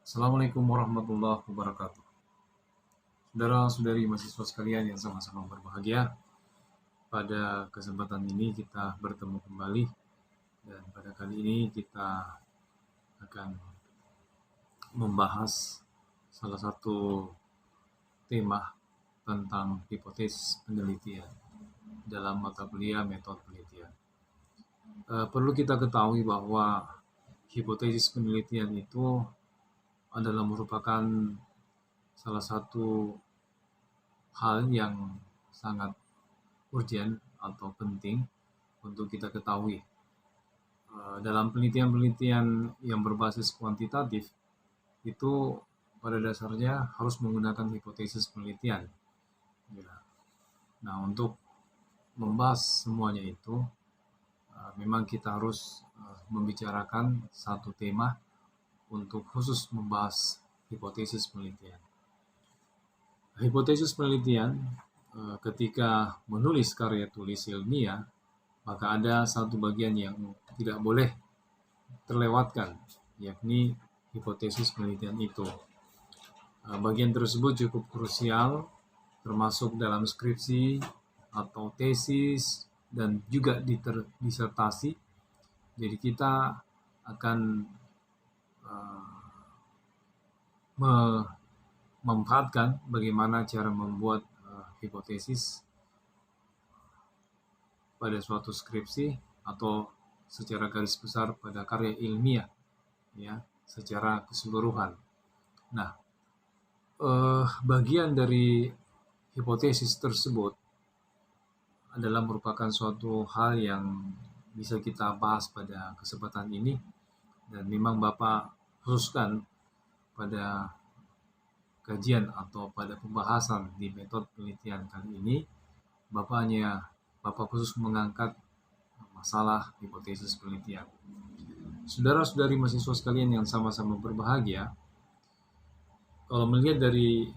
Assalamualaikum warahmatullahi wabarakatuh. Saudara-saudari mahasiswa sekalian yang sama-sama berbahagia, pada kesempatan ini kita bertemu kembali dan pada kali ini kita akan membahas salah satu tema tentang hipotesis penelitian dalam mata kuliah metode penelitian. Perlu kita ketahui bahwa hipotesis penelitian itu adalah merupakan salah satu hal yang sangat urgent atau penting untuk kita ketahui. Dalam penelitian-penelitian yang berbasis kuantitatif, itu pada dasarnya harus menggunakan hipotesis penelitian. Nah, untuk membahas semuanya itu, memang kita harus membicarakan satu tema untuk khusus membahas hipotesis penelitian. Hipotesis penelitian ketika menulis karya tulis ilmiah, maka ada satu bagian yang tidak boleh terlewatkan, yakni hipotesis penelitian itu. Bagian tersebut cukup krusial, termasuk dalam skripsi atau tesis dan juga disertasi. Jadi kita akan memanfaatkan bagaimana cara membuat hipotesis pada suatu skripsi atau secara garis besar pada karya ilmiah, ya, secara keseluruhan. Nah, bagian dari hipotesis tersebut adalah merupakan suatu hal yang bisa kita bahas pada kesempatan ini, dan memang Bapak khususkan pada kajian atau pada pembahasan di metode penelitian kali ini, Bapak khusus mengangkat masalah hipotesis penelitian. Saudara-saudari mahasiswa sekalian yang sama-sama berbahagia, kalau melihat dari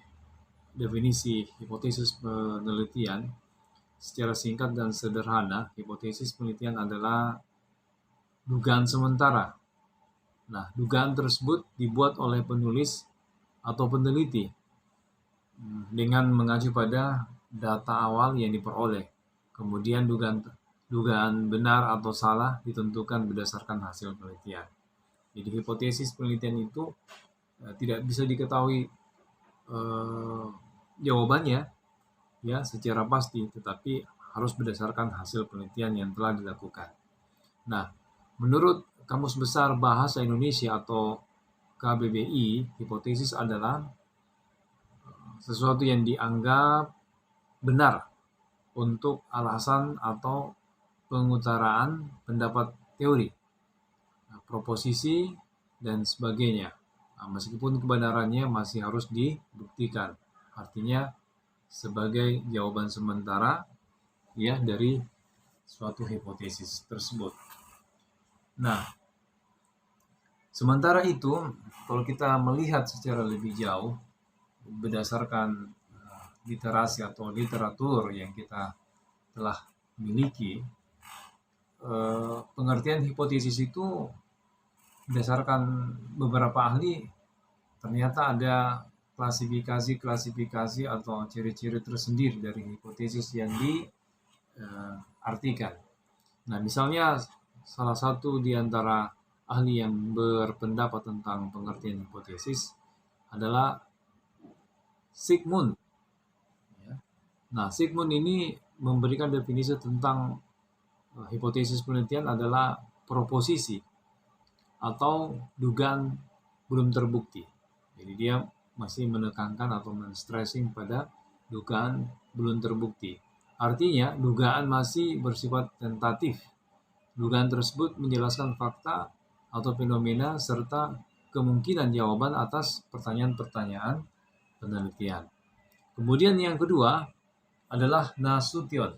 definisi hipotesis penelitian, secara singkat dan sederhana, hipotesis penelitian adalah dugaan sementara. Nah, dugaan tersebut dibuat oleh penulis atau peneliti dengan mengacu pada data awal yang diperoleh. Kemudian dugaan benar atau salah ditentukan berdasarkan hasil penelitian. Jadi hipotesis penelitian itu tidak bisa diketahui jawabannya ya secara pasti, tetapi harus berdasarkan hasil penelitian yang telah dilakukan. Nah, menurut Kamus Besar Bahasa Indonesia atau KBBI, hipotesis adalah sesuatu yang dianggap benar untuk alasan atau pengutaraan pendapat teori, proposisi, dan sebagainya. Nah, meskipun kebenarannya masih harus dibuktikan. Artinya sebagai jawaban sementara ya dari suatu hipotesis tersebut. Nah, sementara itu kalau kita melihat secara lebih jauh berdasarkan literasi atau literatur yang kita telah miliki, pengertian hipotesis itu berdasarkan beberapa ahli ternyata ada klasifikasi atau ciri-ciri tersendiri dari hipotesis yang diartikan. Nah, misalnya salah satu di antara ahli yang berpendapat tentang pengertian hipotesis adalah Sigmund. Nah, Sigmund ini memberikan definisi tentang hipotesis penelitian adalah proposisi atau dugaan belum terbukti. Jadi dia masih menekankan atau men-stressing pada dugaan belum terbukti. Artinya dugaan masih bersifat tentatif. Dugaan tersebut menjelaskan fakta atau fenomena serta kemungkinan jawaban atas pertanyaan-pertanyaan penelitian. Kemudian yang kedua adalah Nasution.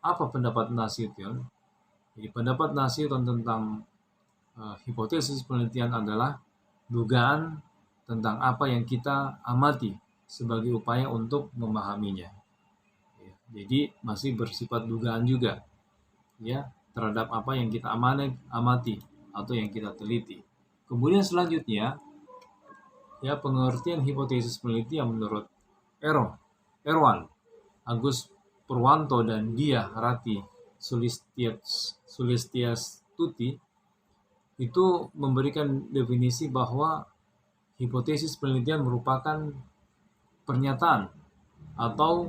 Apa pendapat Nasution? Jadi pendapat Nasution tentang hipotesis penelitian adalah dugaan tentang apa yang kita amati sebagai upaya untuk memahaminya. Jadi masih bersifat dugaan juga ya terhadap apa yang kita amati atau yang kita teliti. Kemudian selanjutnya Ya, pengertian hipotesis penelitian menurut Erwan Agus Purwanto dan Dia Rati Sulistiastuti itu memberikan definisi bahwa hipotesis penelitian merupakan pernyataan atau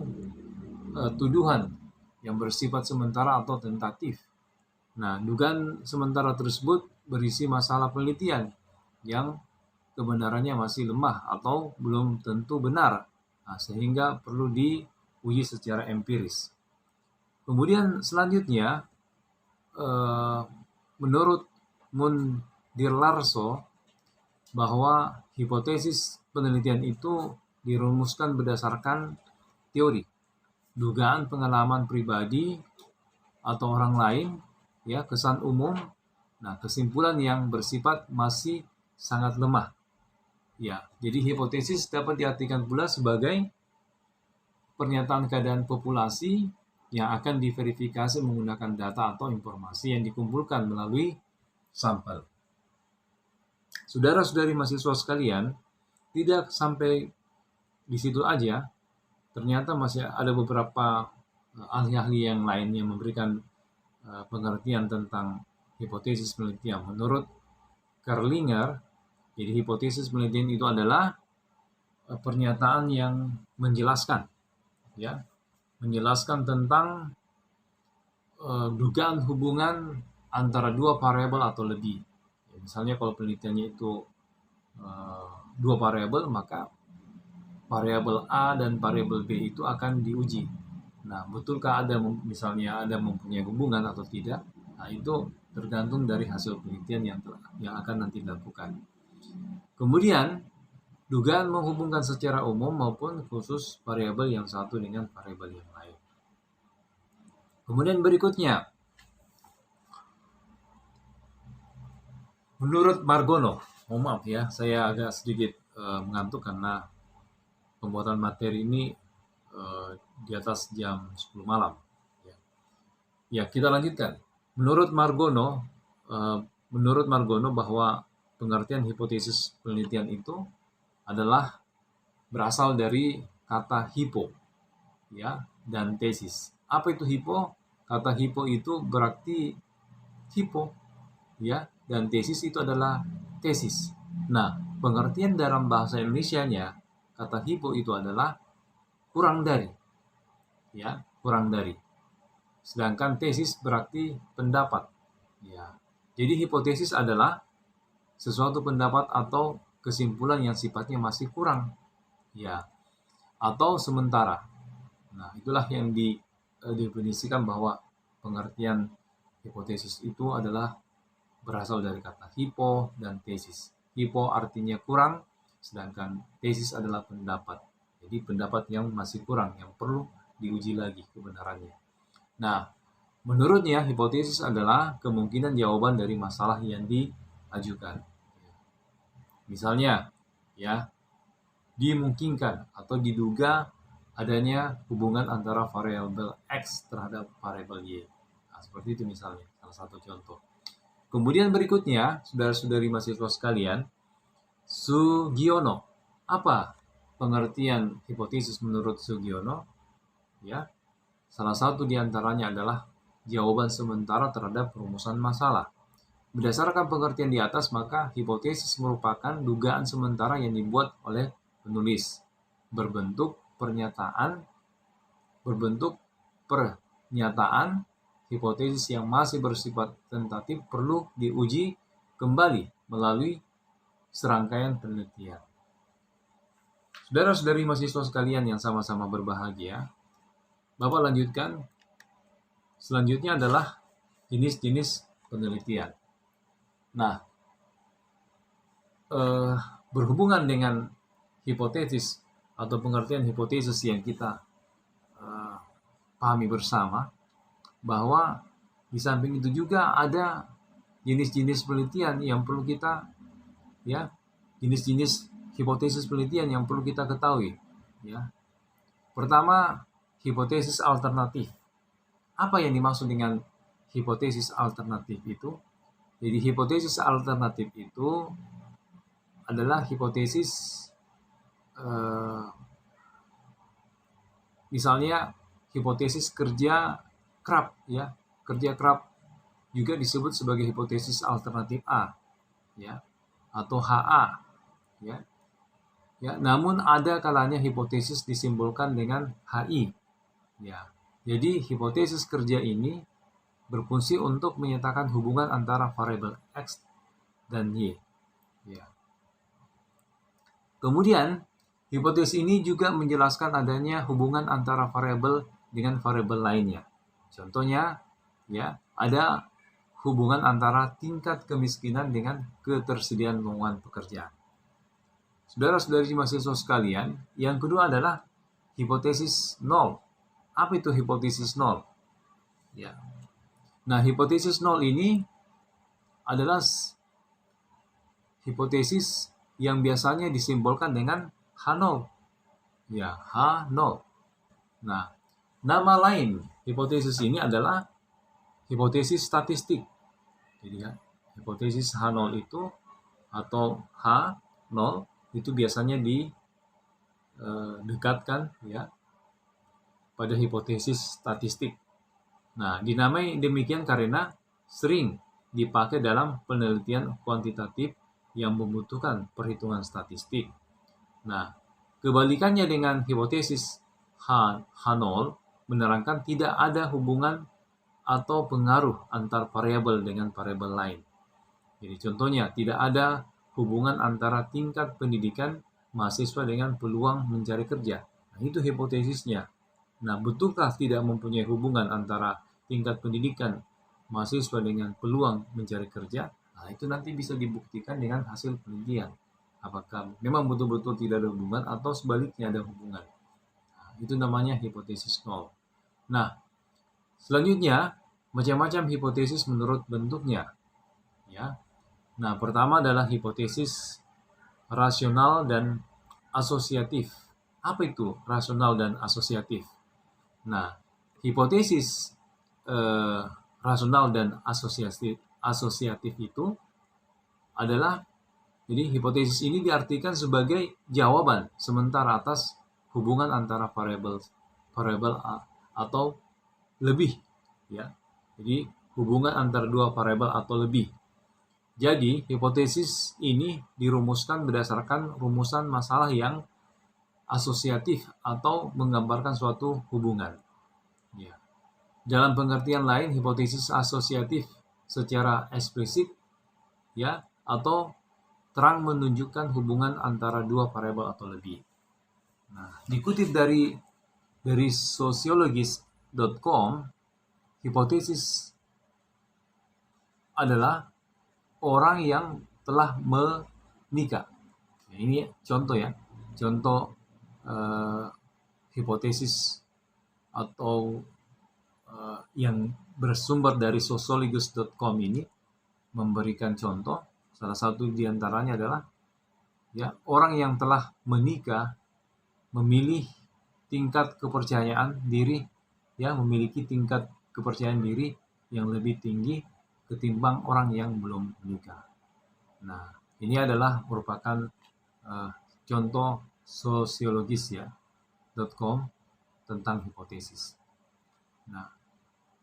tuduhan yang bersifat sementara atau tentatif. Nah, dugaan sementara tersebut berisi masalah penelitian yang kebenarannya masih lemah atau belum tentu benar, sehingga perlu diuji secara empiris. Kemudian selanjutnya, menurut Mundirlarso, bahwa hipotesis penelitian itu dirumuskan berdasarkan teori, dugaan pengalaman pribadi atau orang lain, ya, kesan umum, kesimpulan yang bersifat masih sangat lemah. Ya, jadi hipotesis dapat diartikan pula sebagai pernyataan keadaan populasi yang akan diverifikasi menggunakan data atau informasi yang dikumpulkan melalui sampel. Saudara-saudari mahasiswa sekalian, tidak sampai di situ aja, ternyata masih ada beberapa ahli-ahli yang lain yang memberikan pengertian tentang hipotesis penelitian. Menurut Kerlinger, jadi hipotesis penelitian itu adalah pernyataan yang menjelaskan, ya, menjelaskan tentang dugaan hubungan antara dua variabel atau lebih. Ya, misalnya kalau penelitiannya itu dua variabel, maka variabel A dan variabel B itu akan diuji. Nah, betulkah misalnya ada mempunyai hubungan atau tidak? Nah, itu tergantung dari hasil penelitian yang akan nanti dilakukan. Kemudian, dugaan menghubungkan secara umum maupun khusus variabel yang satu dengan variabel yang lain. Kemudian berikutnya, menurut Margono, maaf ya, saya agak sedikit mengantuk karena pembuatan materi ini di atas jam 10 malam. Ya, kita lanjutkan. Menurut Margono bahwa pengertian hipotesis penelitian itu adalah berasal dari kata hipo, ya, dan tesis. Apa itu hipo? Kata hipo itu berarti hipo, ya, dan tesis itu adalah tesis. Nah, pengertian dalam bahasa Indonesianya kata hipo itu adalah kurang dari, ya, kurang dari. Sedangkan tesis berarti pendapat, ya. Jadi hipotesis adalah sesuatu pendapat atau kesimpulan yang sifatnya masih kurang, ya, atau sementara. Nah, itulah yang didefinisikan bahwa pengertian hipotesis itu adalah berasal dari kata hipo dan tesis. Hipo artinya kurang, sedangkan tesis adalah pendapat. Jadi pendapat yang masih kurang, yang perlu diuji lagi kebenarannya. Nah, menurutnya hipotesis adalah kemungkinan jawaban dari masalah yang diajukan. Misalnya, ya, dimungkinkan atau diduga adanya hubungan antara variabel X terhadap variabel Y. Nah, seperti itu misalnya, salah satu contoh. Kemudian berikutnya, saudara-saudari mahasiswa sekalian, Sugiono. Apa pengertian hipotesis menurut Sugiono? Ya, salah satu diantaranya adalah jawaban sementara terhadap perumusan masalah. Berdasarkan pengertian di atas, maka hipotesis merupakan dugaan sementara yang dibuat oleh penulis, berbentuk pernyataan, hipotesis yang masih bersifat tentatif perlu diuji kembali melalui serangkaian penelitian. Saudara-saudari mahasiswa sekalian yang sama-sama berbahagia, Bapak lanjutkan. Selanjutnya adalah jenis-jenis penelitian. Nah, berhubungan dengan hipotesis atau pengertian hipotesis yang kita pahami bersama, bahwa di samping itu juga ada jenis-jenis penelitian yang perlu kita, ya, jenis-jenis hipotesis penelitian yang perlu kita ketahui, ya. Pertama, hipotesis alternatif. Apa yang dimaksud dengan hipotesis alternatif itu? Jadi hipotesis alternatif itu adalah hipotesis misalnya hipotesis kerja Kraft ya. Kerja Kraft juga disebut sebagai hipotesis alternatif A ya, atau HA ya. Ya, namun ada kalanya hipotesis disimbolkan dengan HI ya. Jadi hipotesis kerja ini berfungsi untuk menyatakan hubungan antara variabel X dan Y ya. Kemudian hipotesis ini juga menjelaskan adanya hubungan antara variabel dengan variabel lainnya. Contohnya ya, ada hubungan antara tingkat kemiskinan dengan ketersediaan lowongan pekerjaan. Saudara-saudari mahasiswa sekalian, yang kedua adalah hipotesis nol. Apa itu hipotesis nol? Ya. Nah, hipotesis nol ini adalah hipotesis yang biasanya disimbolkan dengan H0. Ya, H0. Nah, nama lain hipotesis ini adalah hipotesis statistik. Jadi ya, hipotesis H0 itu atau H0 itu biasanya didekatkan ya pada hipotesis statistik. Nah, dinamai demikian karena sering dipakai dalam penelitian kuantitatif yang membutuhkan perhitungan statistik. Nah, kebalikannya dengan hipotesis H0 menerangkan tidak ada hubungan atau pengaruh antar variabel dengan variabel lain. Jadi contohnya tidak ada hubungan antara tingkat pendidikan mahasiswa dengan peluang mencari kerja. Nah, itu hipotesisnya. Nah, betulkah tidak mempunyai hubungan antara tingkat pendidikan mahasiswa dengan peluang mencari kerja? Nah, itu nanti bisa dibuktikan dengan hasil penelitian. Apakah memang betul-betul tidak ada hubungan atau sebaliknya ada hubungan. Nah, itu namanya hipotesis nol. Nah, selanjutnya macam-macam hipotesis menurut bentuknya. Ya. Nah, pertama adalah hipotesis rasional dan asosiatif. Apa itu rasional dan asosiatif? Nah, hipotesis rasional dan asosiatif itu adalah, jadi hipotesis ini diartikan sebagai jawaban sementara atas hubungan antara variabel atau lebih ya. Jadi hubungan antara dua variabel atau lebih. Jadi, hipotesis ini dirumuskan berdasarkan rumusan masalah yang asosiatif atau menggambarkan suatu hubungan. Ya. Dalam pengertian lain, hipotesis asosiatif secara eksplisit ya atau terang menunjukkan hubungan antara dua variabel atau lebih. Nah, dikutip dari sociologist.com, hipotesis adalah orang yang telah menikah. Nah, ini contoh ya, contoh hipotesis atau yang bersumber dari sociologist.com ini memberikan contoh. Salah satu diantaranya adalah ya orang yang telah menikah memilih tingkat kepercayaan diri ya, memiliki tingkat kepercayaan diri yang lebih tinggi ketimbang orang yang belum menikah. Nah, ini adalah merupakan contoh sosiologis ya .com tentang hipotesis. Nah,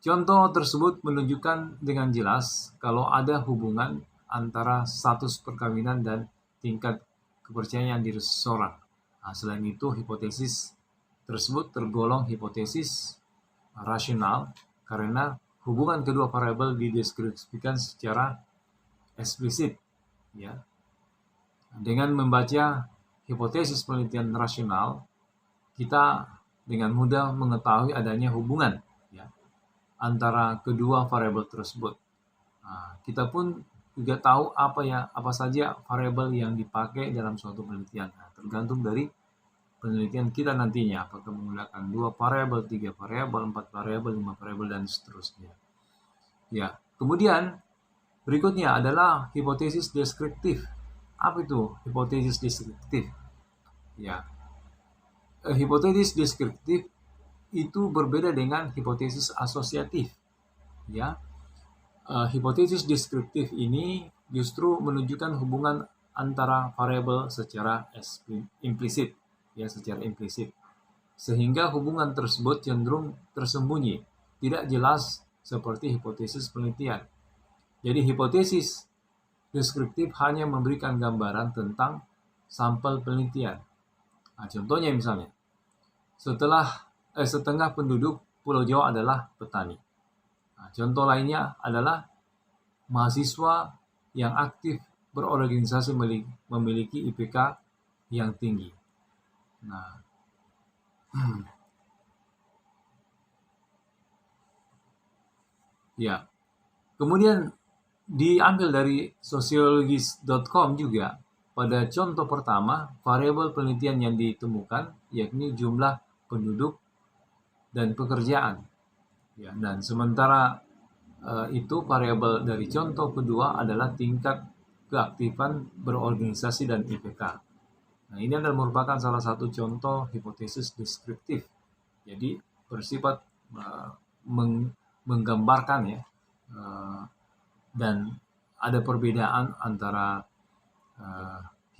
contoh tersebut menunjukkan dengan jelas kalau ada hubungan antara status perkawinan dan tingkat kepercayaan diri seseorang. Nah, selain itu, hipotesis tersebut tergolong hipotesis rasional karena hubungan kedua variabel dideskripsikan secara eksplisit ya. Dengan membaca hipotesis penelitian rasional, kita dengan mudah mengetahui adanya hubungan ya antara kedua variabel tersebut. Nah, kita pun juga tahu apa saja variabel yang dipakai dalam suatu penelitian. Nah, tergantung dari penelitian kita nantinya, apakah menggunakan 2 variabel, 3 variabel, 4 variabel, 5 variabel, dan seterusnya. Ya, kemudian berikutnya adalah hipotesis deskriptif. Apa itu hipotesis deskriptif? Ya, hipotesis deskriptif itu berbeda dengan hipotesis asosiatif. Ya, hipotesis deskriptif ini justru menunjukkan hubungan antara variabel secara implisit, ya, secara implisit. Sehingga hubungan tersebut cenderung tersembunyi, tidak jelas seperti hipotesis penelitian. Jadi hipotesis deskriptif hanya memberikan gambaran tentang sampel penelitian. Nah, contohnya misalnya, setengah penduduk Pulau Jawa adalah petani. Nah, contoh lainnya adalah mahasiswa yang aktif berorganisasi memiliki IPK yang tinggi. Nah, ya. Kemudian diambil dari sociologist.com juga, pada contoh pertama, variabel penelitian yang ditemukan yakni jumlah penduduk dan pekerjaan. Ya, dan sementara itu variabel dari contoh kedua adalah tingkat keaktifan berorganisasi dan IPK. Nah, ini adalah merupakan salah satu contoh hipotesis deskriptif. Jadi bersifat menggambarkan, ya, dan ada perbedaan antara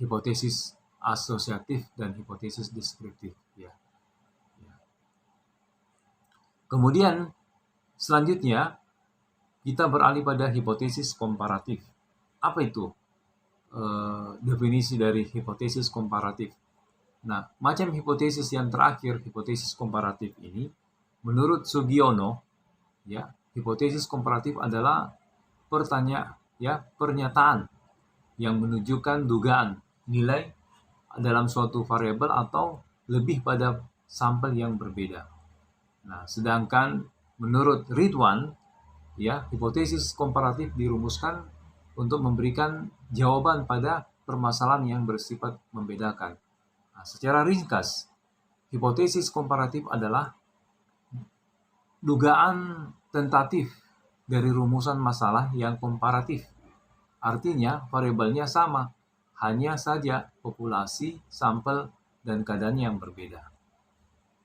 hipotesis asosiatif dan hipotesis deskriptif, ya. Kemudian selanjutnya kita beralih pada hipotesis komparatif. Apa itu definisi dari hipotesis komparatif? Nah, macam hipotesis yang terakhir, hipotesis komparatif ini, menurut Sugiono, ya, hipotesis komparatif adalah pernyataan yang menunjukkan dugaan nilai dalam suatu variabel atau lebih pada sampel yang berbeda. Nah, sedangkan menurut Ridwan, ya, hipotesis komparatif dirumuskan untuk memberikan jawaban pada permasalahan yang bersifat membedakan. Nah, secara ringkas, hipotesis komparatif adalah dugaan tentatif dari rumusan masalah yang komparatif. Artinya variabelnya sama, hanya saja populasi, sampel, dan keadaan yang berbeda.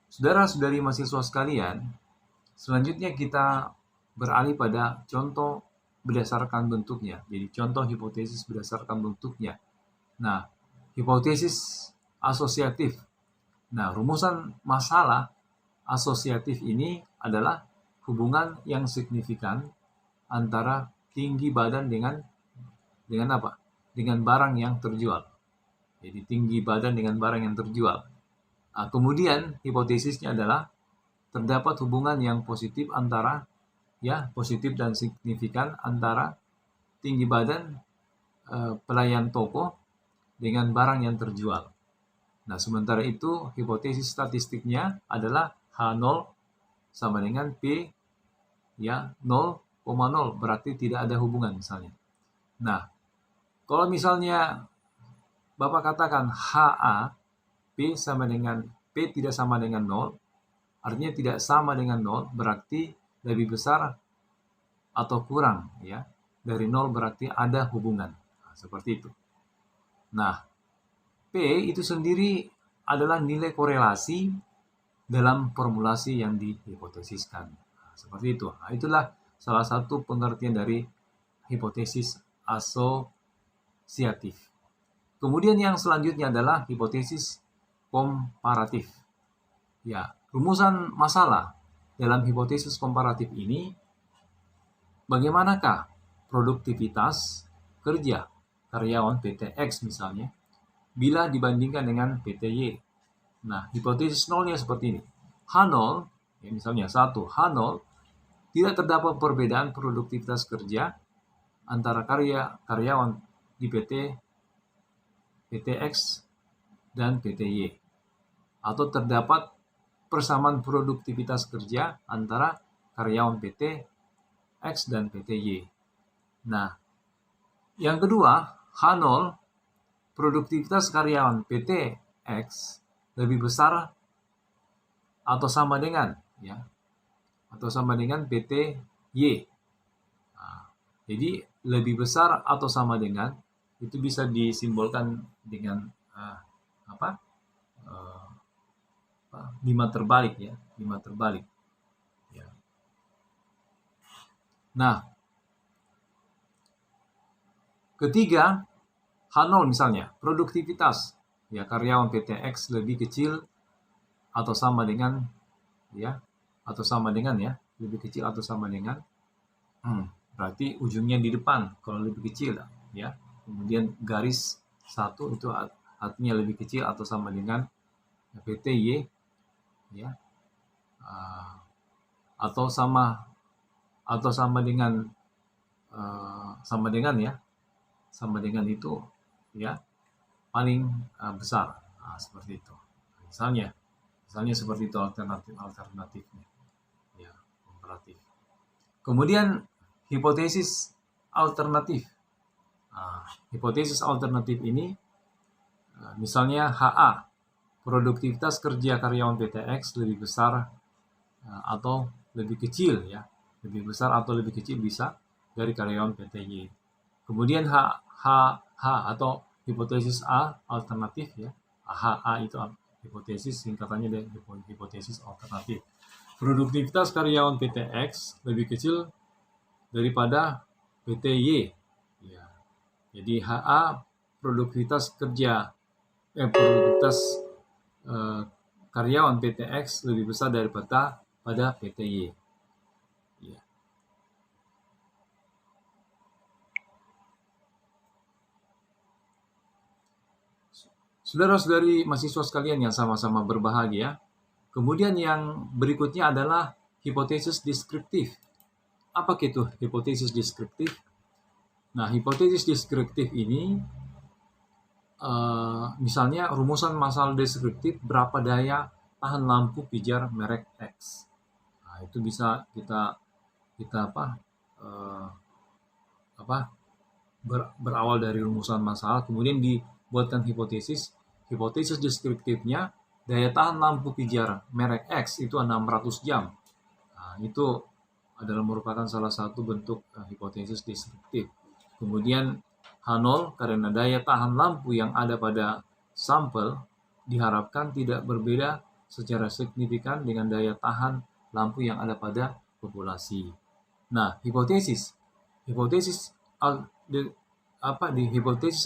Saudara-saudari mahasiswa sekalian, selanjutnya kita beralih pada contoh berdasarkan bentuknya. Jadi contoh hipotesis berdasarkan bentuknya. Nah, hipotesis asosiatif. Nah, rumusan masalah asosiatif ini adalah hubungan yang signifikan antara tinggi badan dengan apa? Dengan barang yang terjual. Jadi tinggi badan dengan barang yang terjual. Nah, kemudian hipotesisnya adalah terdapat hubungan yang positif antara, ya, positif dan signifikan antara tinggi badan pelayan toko dengan barang yang terjual. Nah, sementara itu hipotesis statistiknya adalah H0 sama dengan P, ya, 0,0, berarti tidak ada hubungan misalnya. Nah, kalau misalnya Bapak katakan HA, P tidak sama dengan 0, artinya tidak sama dengan 0, berarti lebih besar atau kurang, ya. Dari 0 berarti ada hubungan. Nah, seperti itu. Nah, P itu sendiri adalah nilai korelasi dalam formulasi yang dihipotesiskan. Nah, seperti itu. Nah, itulah salah satu pengertian dari hipotesis asosiatif. Kemudian yang selanjutnya adalah hipotesis komparatif. Ya, rumusan masalah dalam hipotesis komparatif ini, bagaimanakah produktivitas kerja karyawan PT X misalnya bila dibandingkan dengan PT Y. Nah, hipotesis nolnya seperti ini. H0, ya, misalnya 1, H0, tidak terdapat perbedaan produktivitas kerja antara karyawan di PT X dan PT Y. Atau terdapat persamaan produktivitas kerja antara karyawan PT X dan PT Y. Nah, yang kedua, H0, produktivitas karyawan PT X lebih besar atau sama dengan, ya, atau sama dengan PT Y. Nah, jadi lebih besar atau sama dengan itu bisa disimbolkan dengan 5 terbalik, ya, 5 terbalik. Ya. Nah, ketiga, H0 misalnya, produktivitas. Ya, karyawan PT X lebih kecil atau sama dengan ya, lebih kecil atau sama dengan berarti ujungnya di depan kalau lebih kecil ya. Kemudian garis 1 itu artinya lebih kecil atau sama dengan PT Y ya. Atau sama dengan sama dengan itu ya, paling besar. Seperti itu. Misalnya seperti itu alternatifnya. Ya, komparatif. Kemudian hipotesis alternatif. Hipotesis alternatif ini misalnya HA, produktivitas kerja karyawan PT X lebih besar atau lebih kecil ya, lebih besar atau lebih kecil bisa dari karyawan PT Y. Kemudian H atau hipotesis A alternatif ya. HA itu hipotesis, singkatannya dari hipotesis alternatif. Produktivitas karyawan PT X lebih kecil daripada PT Y. Ya. Jadi HA produktivitas karyawan PT X lebih besar daripada PT Y. Ya. Saudara-saudari mahasiswa sekalian yang sama-sama berbahagia, kemudian yang berikutnya adalah hipotesis deskriptif. Apa itu hipotesis deskriptif? Nah, hipotesis deskriptif ini misalnya rumusan masalah deskriptif berapa daya tahan lampu pijar merek X. Nah, itu bisa kita berawal dari rumusan masalah, kemudian dibuatkan hipotesis deskriptifnya daya tahan lampu pijar merek X itu 600 jam. Nah, itu adalah merupakan salah satu bentuk hipotesis deskriptif. Kemudian H0 karena daya tahan lampu yang ada pada sampel diharapkan tidak berbeda secara signifikan dengan daya tahan lampu yang ada pada populasi. Nah, hipotesis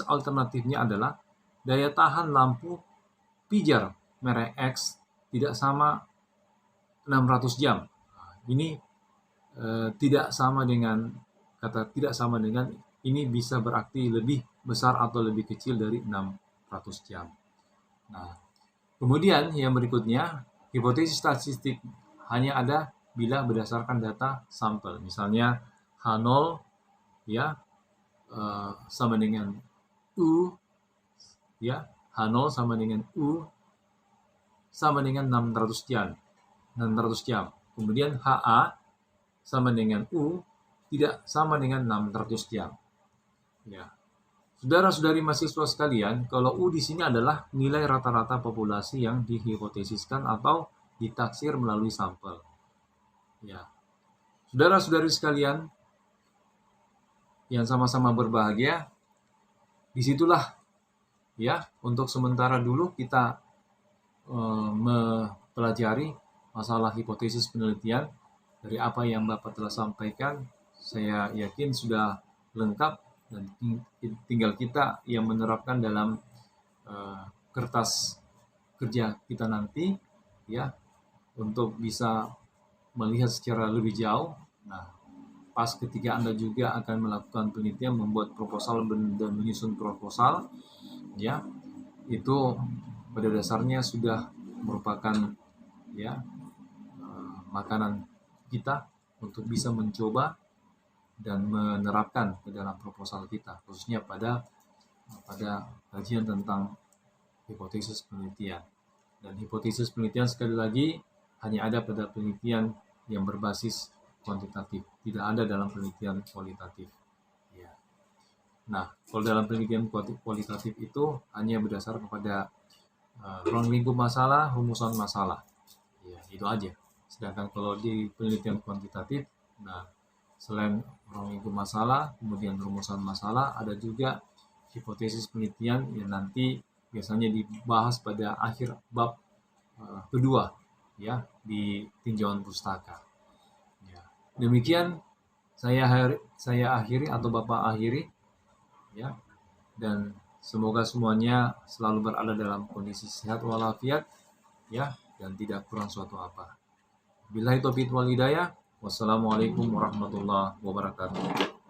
alternatifnya adalah daya tahan lampu pijar merek X tidak sama 600 jam. Ini tidak sama dengan ini bisa berarti lebih besar atau lebih kecil dari 600 jam. Nah, kemudian yang berikutnya, hipotesis statistik hanya ada bila berdasarkan data sampel. Misalnya H0 ya sama dengan U ya, H0 sama dengan U sama dengan 600 jam. Kemudian HA sama dengan U tidak sama dengan 600 jam. Ya. Saudara-saudari mahasiswa sekalian, kalau U di sini adalah nilai rata-rata populasi yang dihipotesiskan atau ditaksir melalui sampel. Ya. Saudara-saudari sekalian yang sama-sama berbahagia, disitulah ya untuk sementara dulu kita mempelajari masalah hipotesis penelitian. Dari apa yang Bapak telah sampaikan, saya yakin sudah lengkap dan tinggal kita yang menerapkan dalam kertas kerja kita nanti ya, untuk bisa melihat secara lebih jauh. Nah, pas ketika Anda juga akan melakukan penelitian, membuat proposal dan menyusun proposal ya, itu pada dasarnya sudah merupakan ya makanan kita untuk bisa mencoba dan menerapkan ke dalam proposal kita, khususnya pada kajian tentang hipotesis penelitian. Dan hipotesis penelitian sekali lagi hanya ada pada penelitian yang berbasis kuantitatif, tidak ada dalam penelitian kualitatif. Ya. Nah, kalau dalam penelitian kualitatif itu hanya berdasar kepada ruang lingkup masalah, rumusan masalah. Ya, itu aja. Sedangkan kalau di penelitian kuantitatif, nah selain ruang lingkup masalah, kemudian rumusan masalah, ada juga hipotesis penelitian yang nanti biasanya dibahas pada akhir bab kedua ya di tinjauan pustaka. Ya. Demikian saya akhiri atau Bapak akhiri ya, dan Semoga semuanya selalu berada dalam kondisi sehat walafiat, ya, dan tidak kurang suatu apa. Billahi taufiq wal hidayah. Wassalamualaikum warahmatullahi wabarakatuh.